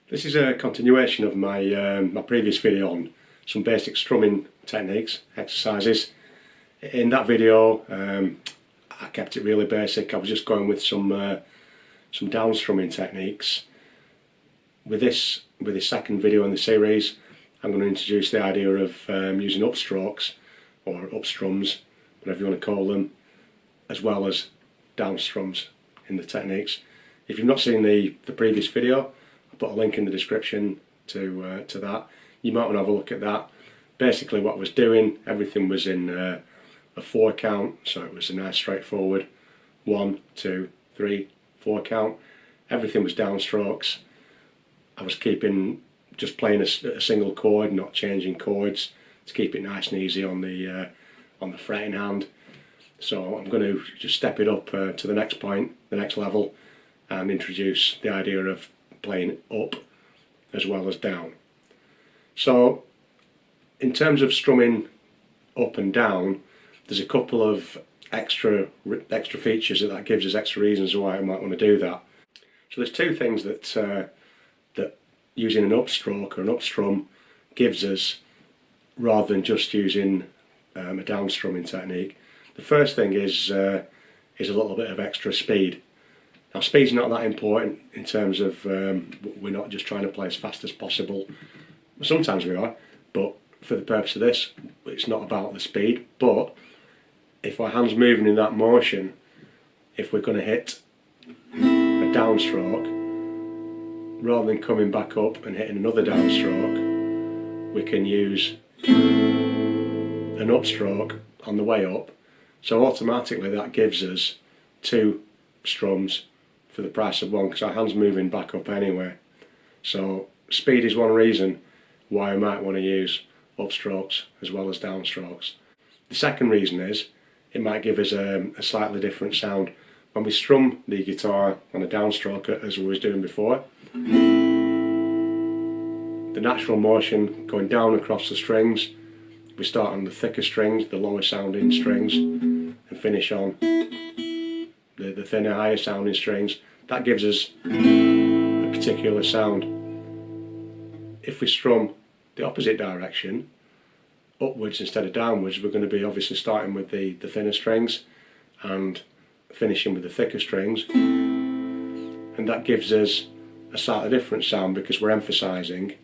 This is a continuation of my previous video on some basic strumming techniques, exercises. In that video I kept it really basic. I was just going with some down strumming techniques. With this second video in the series, I'm going to introduce the idea of using upstrokes or up-strums, whatever you want to call them, as well as down-strums in the techniques. If you've not seen the previous video, I'll put a link in the description to that. You might want to have a look at that. Basically what I was doing, everything was in a 4 count, so it was a nice straightforward 1, 2, 3, 4 count. Everything was downstrokes. I was just playing a single chord, not changing chords, to keep it nice and easy on the fretting hand. So I'm going to just step it up to the next point, the next level, and introduce the idea of playing up as well as down. So in terms of strumming up and down, there's a couple of extra features that gives us extra reasons why I might want to do that. So there's two things that using an upstroke or an upstrum gives us, rather than just using a down strumming technique. The first thing is a little bit of extra speed. Now speed's not that important in terms of we're not just trying to play as fast as possible. Sometimes we are, but for the purpose of this, it's not about the speed. But if our hand's moving in that motion, if we're going to hit a downstroke, rather than coming back up and hitting another downstroke, we can use an upstroke on the way up. So automatically that gives us 2 strums for the price of 1, because our hand's moving back up anyway. So speed is one reason why I might want to use upstrokes as well as downstrokes. The second reason is it might give us a slightly different sound. When we strum the guitar on a downstroke, as we was doing before, the natural motion going down across the strings, we start on the thicker strings, the lower sounding strings, and finish on the thinner, higher sounding strings. That gives us a particular sound. If we strum the opposite direction, upwards instead of downwards, we're going to be obviously starting with the thinner strings and finishing with the thicker strings, and that gives us a slightly different sound because we're emphasising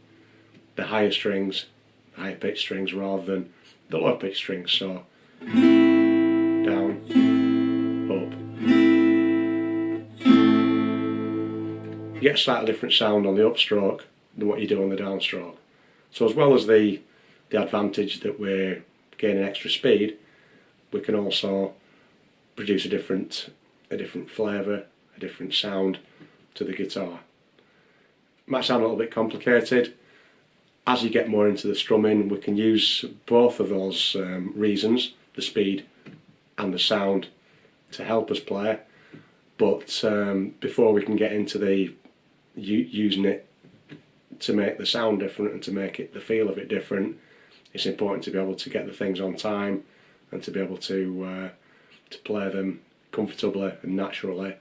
the higher strings, the higher pitched strings, rather than the lower pitched strings. So down, up. You get a slightly different sound on the upstroke than what you do on the downstroke. So as well as the advantage that we're gaining extra speed, we can also produce a different flavour, a different sound to the guitar. It might sound a little bit complicated. As you get more into the strumming, we can use both of those reasons, the speed and the sound, to help us play. But before we can get into using it to make the sound different and to make the feel of it different, it's important to be able to get the things on time and to be able to play them comfortably and naturally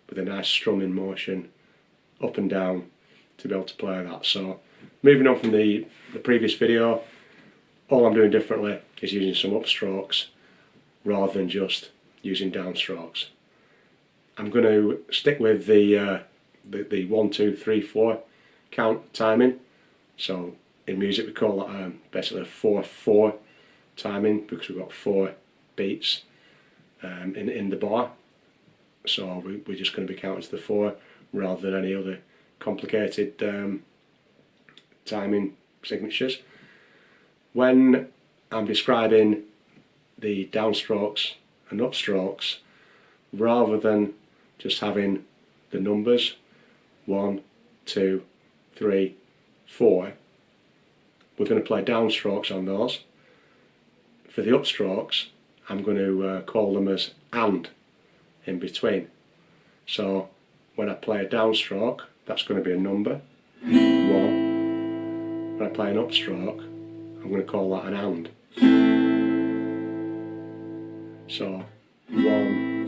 with a nice strumming motion up and down to be able to play that. So moving on from the previous video, all I'm doing differently is using some upstrokes rather than just using downstrokes. I'm going to stick with the 1, 2, 3, 4 count timing. So in music we call that basically a 4/4 timing, because we've got 4 beats in the bar. So we're just going to be counting to the 4 rather than any other complicated timing signatures. When I'm describing the downstrokes and upstrokes, rather than just having the numbers 1, 2, 3, 4, we're going to play downstrokes on those. For the upstrokes, I'm going to call them as and in between. So when I play a downstroke, that's going to be a number 1. When I play an upstroke, I'm going to call that an and. So 1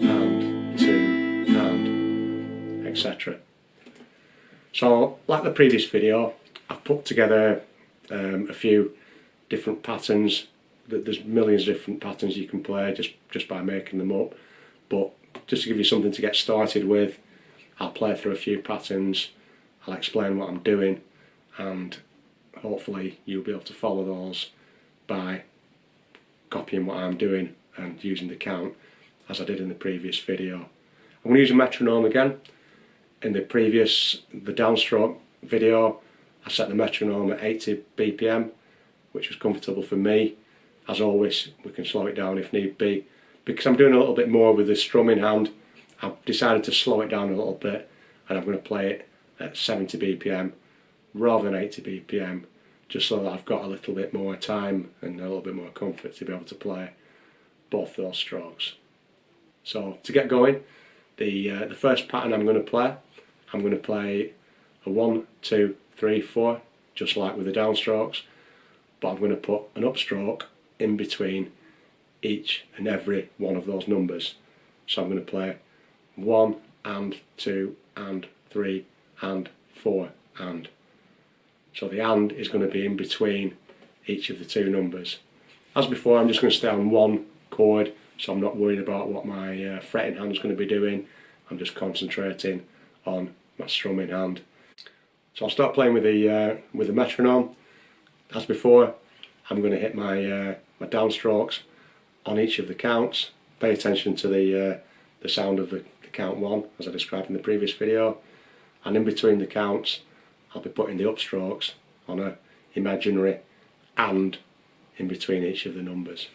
and 2 and etc. So, like the previous video, I've put together a few different patterns. There's millions of different patterns you can play just by making them up. But just to give you something to get started with, I'll play through a few patterns, I'll explain what I'm doing, and hopefully you'll be able to follow those by copying what I'm doing and using the count as I did in the previous video. I'm going to use a metronome again. In the downstroke video, I set the metronome at 80 BPM, which was comfortable for me. As always, we can slow it down if need be. Because I'm doing a little bit more with the strumming hand, I've decided to slow it down a little bit, and I'm going to play it at 70 BPM rather than 80 BPM, just so that I've got a little bit more time and a little bit more comfort to be able to play both those strokes. So to get going, the first pattern I'm going to play a 1, 2, 3, 4, just like with the downstrokes, but I'm going to put an upstroke in between each and every one of those numbers. So I'm going to play 1 and 2 and 3 and 4 and. So the and is going to be in between each of the two numbers. As before, I'm just going to stay on one chord, so I'm not worried about what my fretting hand is going to be doing. I'm just concentrating on my strumming hand. So I'll start playing with the metronome. As before, I'm going to hit my downstrokes on each of the counts. Pay attention to the sound of the count 1, as I described in the previous video. And in between the counts, I'll be putting the upstrokes on an imaginary and in between each of the numbers.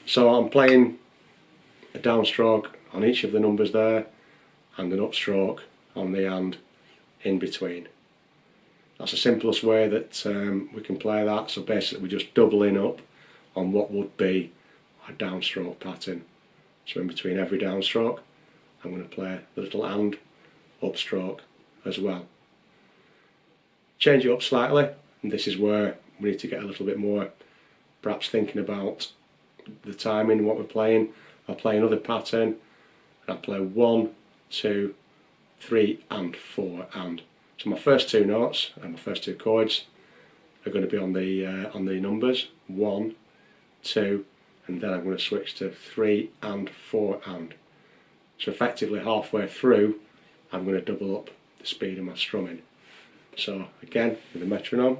So I'm playing a downstroke on each of the numbers there and an upstroke on the and in between. That's the simplest way that we can play that. So basically we're just doubling up on what would be a downstroke pattern. So in between every downstroke I'm going to play the little and upstroke as well. Change it up slightly, and this is where we need to get a little bit more perhaps thinking about the timing, what we're playing. I'll play another pattern, and I'll play 1, 2, 3 and 4 and. So my first two notes and my first two chords are going to be on the numbers 1, 2, and then I'm going to switch to 3 and 4 and. So effectively halfway through I'm going to double up the speed of my strumming. So again with the metronome,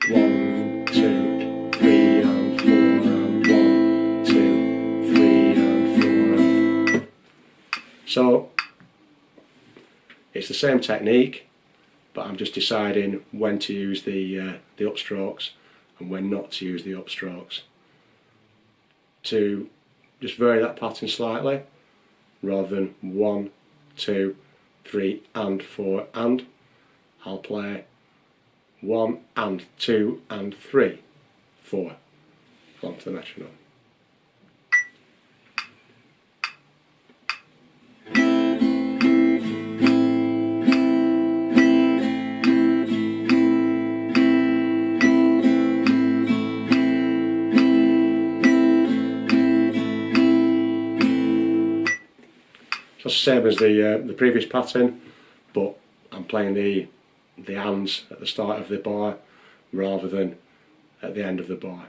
1, 2, 3 and 4 and 1, 2, 3 and 4 and. So it's the same technique, but I'm just deciding when to use the upstrokes and when not to use the upstrokes. To just vary that pattern slightly, rather than 1, 2, 3 and 4 and, I'll play 1 and 2 and 3, 4 onto the metronome. So it's the same as the previous pattern, but I'm playing the ands at the start of the bar rather than at the end of the bar.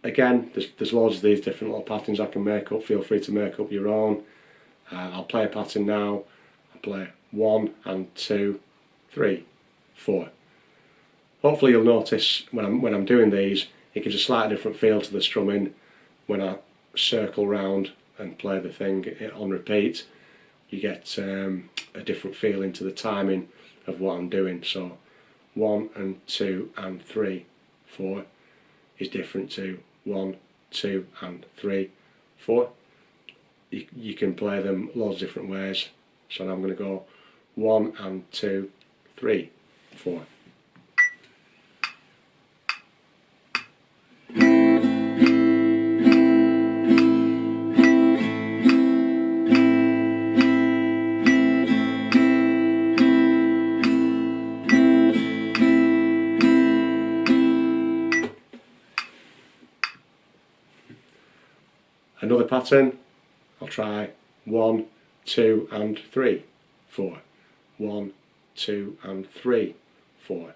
Again, there's loads of these different little patterns I can make up. Feel free to make up your own. I'll play a pattern now. I'll play 1 and 2, 3, 4. Hopefully you'll notice when I'm doing these, it gives a slightly different feel to the strumming. When I circle round and play the thing on repeat, you get a different feeling to the timing of what I'm doing. So 1 and 2 and 3, 4 is different to 1, 2 and 3, 4. You can play them loads of different ways. So now I'm going to go 1 and 2, 3, 4. Another pattern, I'll try 1, 2 and 3, 4. 1, 2 and 3, 4.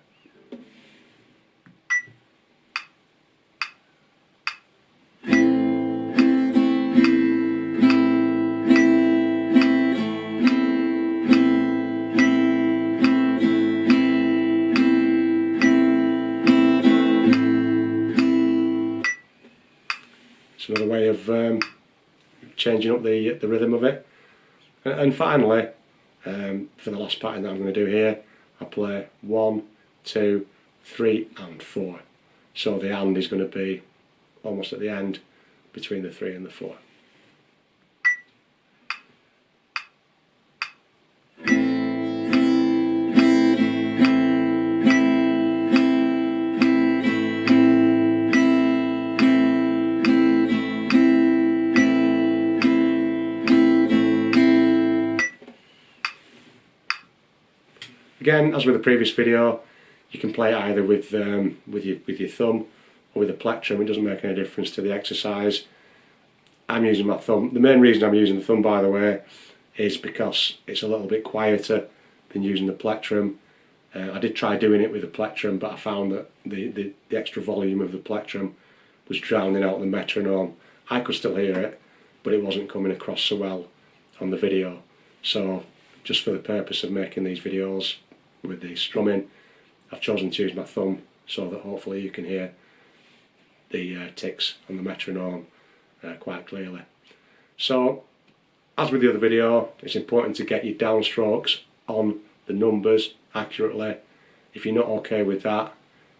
It's another way of changing up the rhythm of it. And finally, for the last pattern that I'm going to do here, I play 1, 2, 3 and 4. So the and is going to be almost at the end between the 3 and the 4. Again, as with the previous video, you can play it either with your thumb or with a plectrum. It doesn't make any difference to the exercise. I'm using my thumb. The main reason I'm using the thumb, by the way, is because it's a little bit quieter than using the plectrum. I did try doing it with the plectrum, but I found that the extra volume of the plectrum was drowning out the metronome. I could still hear it, but it wasn't coming across so well on the video. So, just for the purpose of making these videos with the strumming, I've chosen to use my thumb so that hopefully you can hear the ticks on the metronome quite clearly. So, as with the other video, it's important to get your downstrokes on the numbers accurately. If you're not okay with that,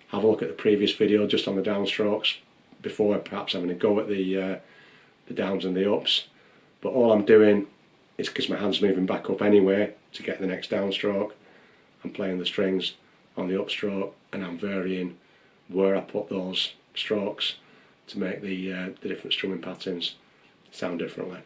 have a look at the previous video just on the downstrokes before perhaps having a go at the downs and the ups. But all I'm doing is, because my hand's moving back up anyway to get the next downstroke, I'm playing the strings on the upstroke and I'm varying where I put those strokes to make the different strumming patterns sound differently.